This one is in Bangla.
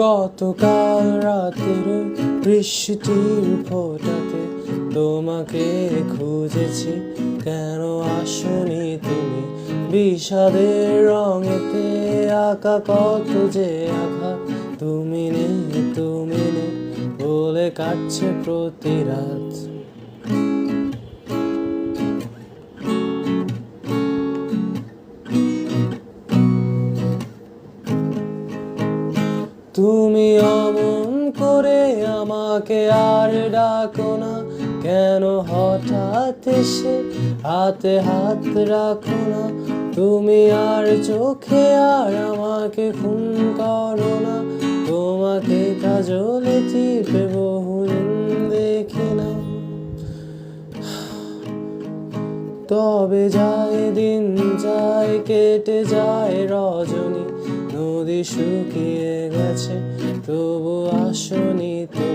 গতকাল রাতের বৃষ্টির ফোঁটাতে তোমাকে খুঁজেছি, কেন আসনি তুমি? বিষাদের রঙেতে আঁকা কত যে আঘাত, তুমি নেই বলে কাটছে প্রতি রাত। তুমি অমন করে আমাকে আর ডাকো না, কেন হঠাৎ এসে হাতে হাত রাখো না? তুমি আর চোখে আর আমাকে খুন করো না, তোমাকে কাজলে টিপে বহুদিন দেখি না। তবে যায় দিন যায়, কেটে যায় রজনী, নদী শুকিয়ে গেছে তবু আসনি তো।